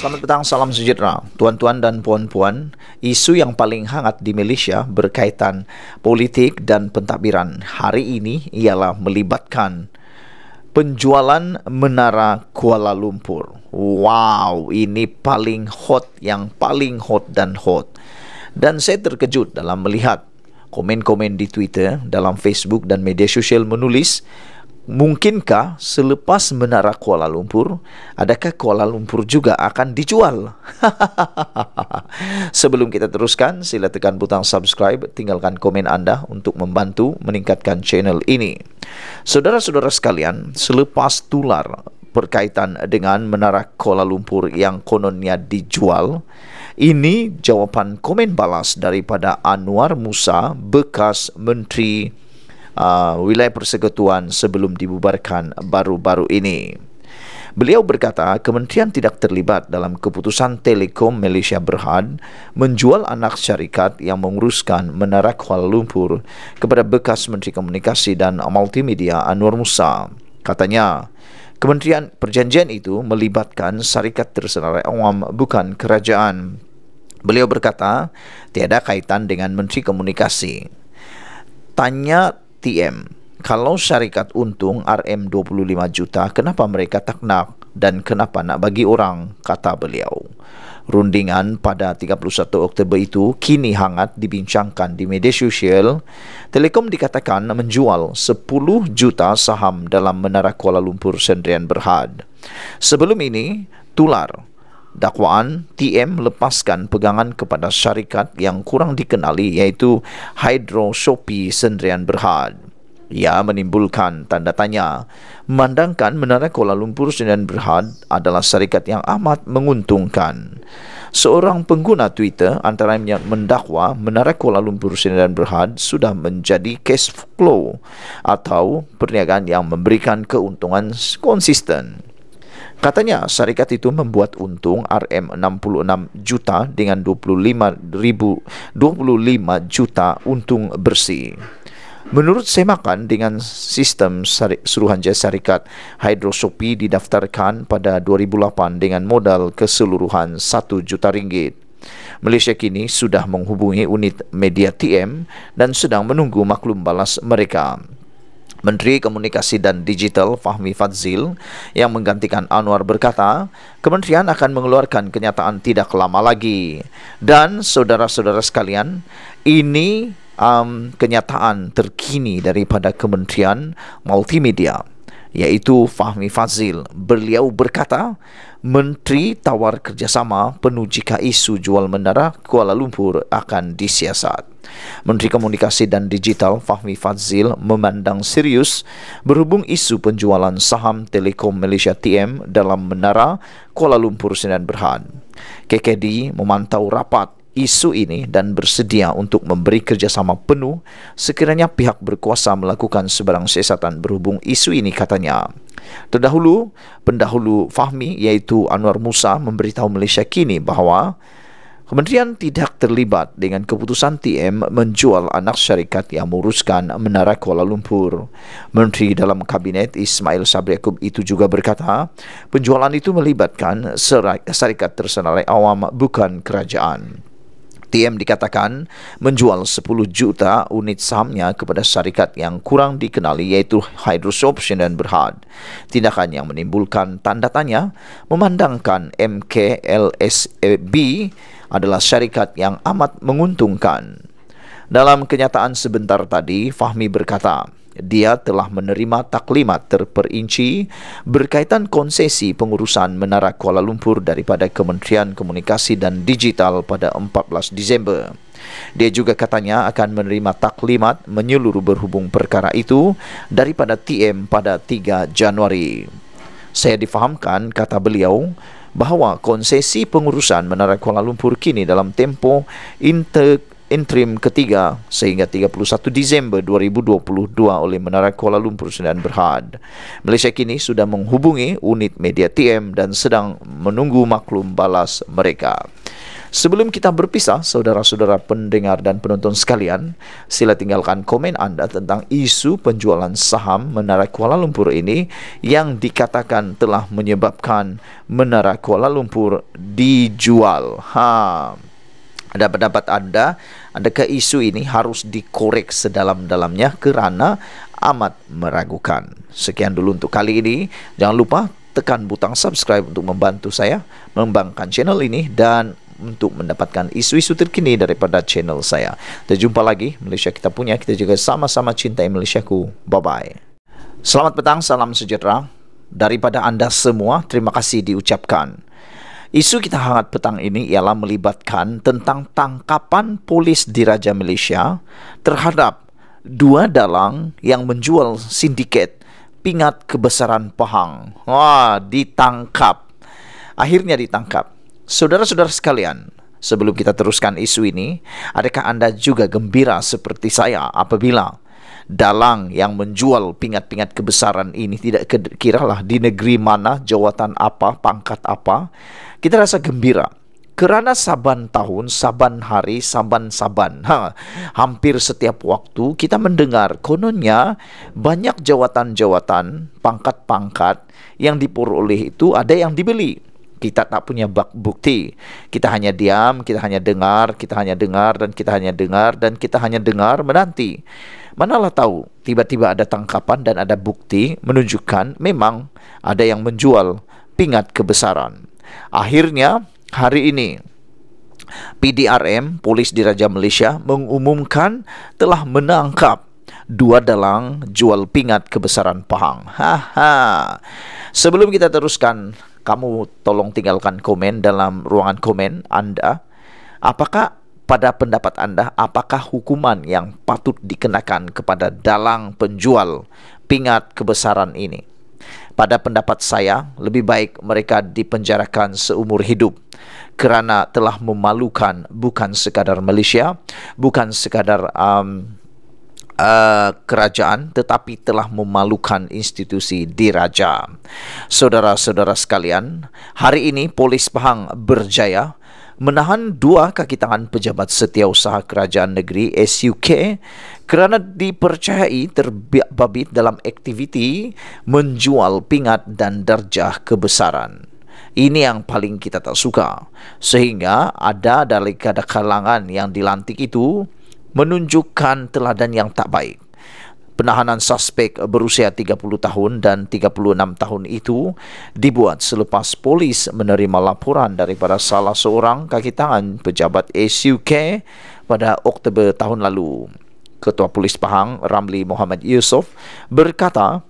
Selamat petang, salam sejahtera. Tuan-tuan dan puan-puan, isu yang paling hangat di Malaysia berkaitan politik dan pentadbiran hari ini ialah melibatkan penjualan Menara Kuala Lumpur. Wow, ini paling hot, yang paling hot dan hot. Dan saya terkejut dalam melihat komen-komen di Twitter, dalam Facebook dan media sosial menulis, mungkinkah selepas Menara Kuala Lumpur, adakah Kuala Lumpur juga akan dijual? Sebelum kita teruskan, sila tekan butang subscribe, tinggalkan komen anda untuk membantu meningkatkan channel ini. Saudara-saudara sekalian, selepas tular berkaitan dengan Menara Kuala Lumpur yang kononnya dijual, ini jawapan komen balas daripada Anwar Musa, bekas Menteri Wilayah Persekutuan sebelum dibubarkan baru-baru ini. Beliau berkata kementerian tidak terlibat dalam keputusan Telekom Malaysia Berhad menjual anak syarikat yang menguruskan Menara Kuala Lumpur kepada bekas Menteri Komunikasi dan Multimedia Anwar Musa. Katanya, kementerian perjanjian itu melibatkan syarikat tersenarai awam bukan kerajaan. Beliau berkata tiada kaitan dengan Menteri Komunikasi. Tanya TM, kalau syarikat untung RM25 juta, kenapa mereka tak nak dan kenapa nak bagi orang, kata beliau. Rundingan pada 31 Oktober itu kini hangat dibincangkan di media sosial. Telekom dikatakan menjual 10 juta saham dalam Menara Kuala Lumpur Sdn Berhad. Sebelum ini, tular dakwaan TM melepaskan pegangan kepada syarikat yang kurang dikenali iaitu Hydro Shopee Sdn Berhad. Ia menimbulkan tanda tanya, memandangkan Menara Kuala Lumpur Sdn Berhad adalah syarikat yang amat menguntungkan. Seorang pengguna Twitter antaranya mendakwa Menara Kuala Lumpur Sdn Berhad sudah menjadi cash flow atau perniagaan yang memberikan keuntungan konsisten. Katanya syarikat itu membuat untung RM66 juta dengan 25 juta untung bersih. Menurut semakan dengan sistem Suruhanjaya Syarikat, Hydro Shopee didaftarkan pada 2008 dengan modal keseluruhan RM1 juta. Malaysia kini sudah menghubungi unit media TM dan sedang menunggu maklum balas mereka. Menteri Komunikasi dan Digital Fahmi Fadzil yang menggantikan Anwar berkata, kementerian akan mengeluarkan kenyataan tidak lama lagi. Dan saudara-saudara sekalian, ini kenyataan terkini daripada Kementerian Multimedia, iaitu Fahmi Fadzil. Beliau berkata, Menteri tawar kerjasama penuh jika isu jual Menara Kuala Lumpur akan disiasat. Menteri Komunikasi dan Digital Fahmi Fadzil memandang serius berhubung isu penjualan saham Telekom Malaysia TM dalam Menara Kuala Lumpur Sdn Berhad. KKD memantau rapat isu ini dan bersedia untuk memberi kerjasama penuh sekiranya pihak berkuasa melakukan sebarang siasatan berhubung isu ini, katanya. Pendahulu Fahmi iaitu Anwar Musa memberitahu Malaysia kini bahawa kementerian tidak terlibat dengan keputusan TM menjual anak syarikat yang menguruskan Menara Kuala Lumpur. Menteri dalam Kabinet Ismail Sabri Yaakob itu juga berkata, penjualan itu melibatkan syarikat tersenarai awam bukan kerajaan. TM dikatakan menjual 10 juta unit sahamnya kepada syarikat yang kurang dikenali iaitu Hydro Shopee Sdn Berhad. Tindakan yang menimbulkan tanda tanya memandangkan MKLSB adalah syarikat yang amat menguntungkan. Dalam kenyataan sebentar tadi, Fahmi berkata, dia telah menerima taklimat terperinci berkaitan konsesi pengurusan Menara Kuala Lumpur daripada Kementerian Komunikasi dan Digital pada 14 Disember. Dia juga katanya akan menerima taklimat menyeluruh berhubung perkara itu daripada TM pada 3 Januari. Saya difahamkan, kata beliau, bahawa konsesi pengurusan Menara Kuala Lumpur kini dalam tempoh interim ketiga sehingga 31 Disember 2022 oleh Menara Kuala Lumpur Sdn Berhad. Malaysia kini sudah menghubungi unit media TM dan sedang menunggu maklum balas mereka. Sebelum kita berpisah, saudara-saudara pendengar dan penonton sekalian, sila tinggalkan komen Anda tentang isu penjualan saham Menara Kuala Lumpur ini yang dikatakan telah menyebabkan Menara Kuala Lumpur dijual. Ada pendapat Anda, adakah isu ini harus dikorek sedalam-dalamnya kerana amat meragukan. Sekian dulu untuk kali ini. Jangan lupa tekan butang subscribe untuk membantu saya mengembangkan channel ini dan untuk mendapatkan isu-isu terkini daripada channel saya. Kita jumpa lagi. Malaysia kita punya, kita juga sama-sama cintai Malaysiaku. Bye-bye. Selamat petang, salam sejahtera. Daripada anda semua, terima kasih diucapkan. Isu kita hangat petang ini ialah melibatkan tentang tangkapan polis Diraja Malaysia terhadap 2 dalang yang menjual sindiket pingat kebesaran Pahang. Ditangkap. Akhirnya ditangkap. Saudara-saudara sekalian, sebelum kita teruskan isu ini, adakah anda juga gembira seperti saya apabila dalang yang menjual pingat-pingat kebesaran ini tidak kiralah di negeri mana, jawatan apa, pangkat apa, kita rasa gembira. Kerana saban tahun, saban hari, saban-saban, hampir setiap waktu kita mendengar kononnya banyak jawatan-jawatan, pangkat-pangkat yang diperoleh itu ada yang dibeli. Kita tak punya bukti. Kita hanya diam, kita hanya dengar, kita hanya dengar, dan kita hanya dengar, dan kita hanya dengar menanti. Manalah tahu, tiba-tiba ada tangkapan dan ada bukti menunjukkan memang ada yang menjual pingat kebesaran. Akhirnya, hari ini, PDRM, Polis Diraja Malaysia, mengumumkan telah menangkap 2 dalang jual pingat kebesaran Pahang. Sebelum kita teruskan, kamu tolong tinggalkan komen dalam ruangan komen anda. Apakah pada pendapat anda, apakah hukuman yang patut dikenakan kepada dalang penjual pingat kebesaran ini? Pada pendapat saya, lebih baik mereka dipenjarakan seumur hidup kerana telah memalukan bukan sekadar Malaysia, bukan sekadar kerajaan, tetapi telah memalukan institusi diraja. Saudara-saudara sekalian, hari ini Polis Pahang berjaya menahan 2 kaki tangan pejabat setiausaha kerajaan negeri SUK kerana dipercayai terbabit dalam aktiviti menjual pingat dan darjah kebesaran. Ini yang paling kita tak suka. Sehingga ada dari kalangan yang dilantik itu menunjukkan teladan yang tak baik. Penahanan suspek berusia 30 tahun dan 36 tahun itu dibuat selepas polis menerima laporan daripada salah seorang kaki tangan pejabat SUK pada Oktober tahun lalu. Ketua Polis Pahang, Ramli Muhammad Yusof, berkata,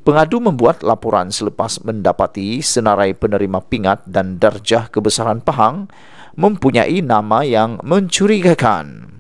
pengadu membuat laporan selepas mendapati senarai penerima pingat dan darjah kebesaran Pahang mempunyai nama yang mencurigakan.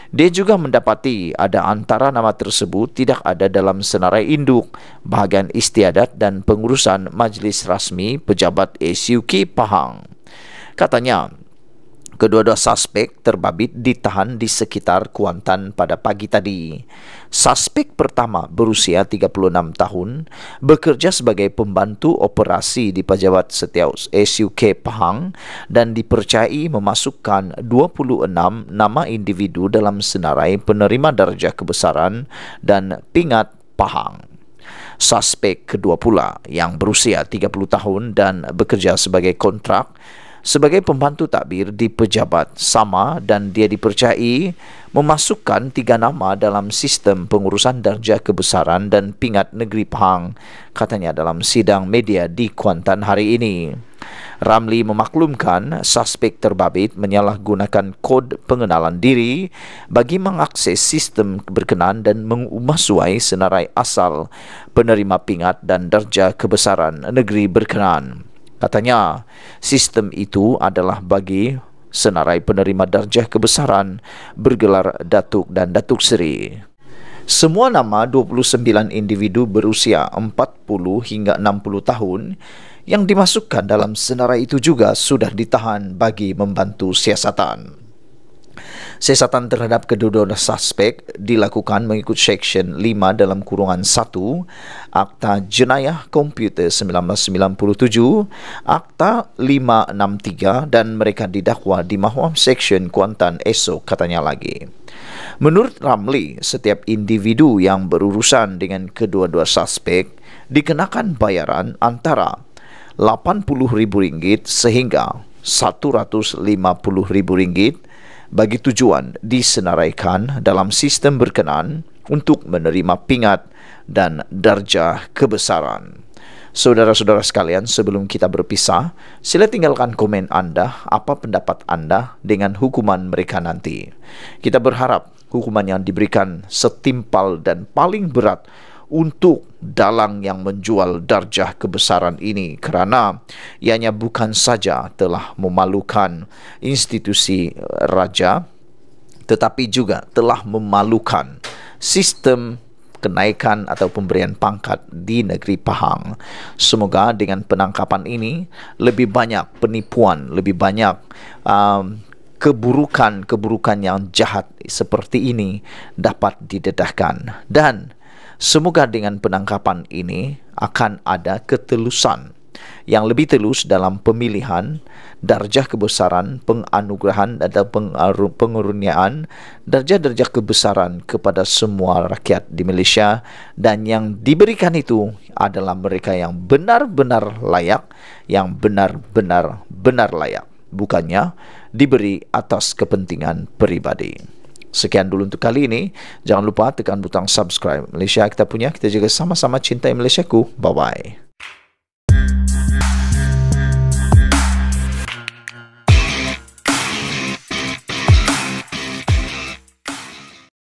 Dia juga mendapati ada antara nama tersebut tidak ada dalam senarai induk, bahagian istiadat dan pengurusan majlis rasmi pejabat SUK Pahang. Katanya, kedua-dua suspek terbabit ditahan di sekitar Kuantan pada pagi tadi. Suspek pertama berusia 36 tahun, bekerja sebagai pembantu operasi di Pejabat Setiausaha SUK Pahang dan dipercayai memasukkan 26 nama individu dalam senarai penerima darjah kebesaran dan pingat Pahang. Suspek kedua pula yang berusia 30 tahun dan bekerja sebagai kontrak sebagai pembantu takbir di pejabat sama dan dia dipercayai memasukkan 3 nama dalam sistem pengurusan darjah kebesaran dan pingat negeri Pahang, katanya dalam sidang media di Kuantan hari ini. Ramli memaklumkan suspek terbabit menyalahgunakan kod pengenalan diri bagi mengakses sistem berkenaan dan memasuai senarai asal penerima pingat dan darjah kebesaran negeri berkenaan. Katanya, sistem itu adalah bagi senarai penerima darjah kebesaran bergelar Datuk dan Datuk Seri. Semua nama 29 individu berusia 40 hingga 60 tahun yang dimasukkan dalam senarai itu juga sudah ditahan bagi membantu siasatan. Siasatan terhadap kedua-dua suspek dilakukan mengikut Seksyen 5 dalam kurungan 1 Akta Jenayah Komputer 1997, Akta 563 dan mereka didakwa di Mahkamah Seksyen Kuantan esok, katanya lagi. Menurut Ramli, setiap individu yang berurusan dengan kedua-dua suspek dikenakan bayaran antara RM80.000 sehingga RM150.000 bagi tujuan disenaraikan dalam sistem berkenaan untuk menerima pingat dan darjah kebesaran. Saudara-saudara sekalian, sebelum kita berpisah, sila tinggalkan komen anda, apa pendapat anda dengan hukuman mereka nanti. Kita berharap hukuman yang diberikan setimpal dan paling berat untuk dalang yang menjual darjah kebesaran ini, kerana ianya bukan saja telah memalukan institusi raja, tetapi juga telah memalukan sistem kenaikan atau pemberian pangkat di negeri Pahang. Semoga dengan penangkapan ini lebih banyak penipuan, lebih banyak keburukan yang jahat seperti ini dapat didedahkan, dan semoga dengan penangkapan ini akan ada ketelusan yang lebih telus dalam pemilihan darjah kebesaran, penganugerahan atau pengurniaan darjah-darjah kebesaran kepada semua rakyat di Malaysia, dan yang diberikan itu adalah mereka yang benar-benar layak, yang benar-benar layak, bukannya diberi atas kepentingan peribadi. Sekian dulu untuk kali ini. Jangan lupa tekan butang subscribe. Malaysia kita punya, kita juga sama-sama cintai Malaysiaku. Bye-bye.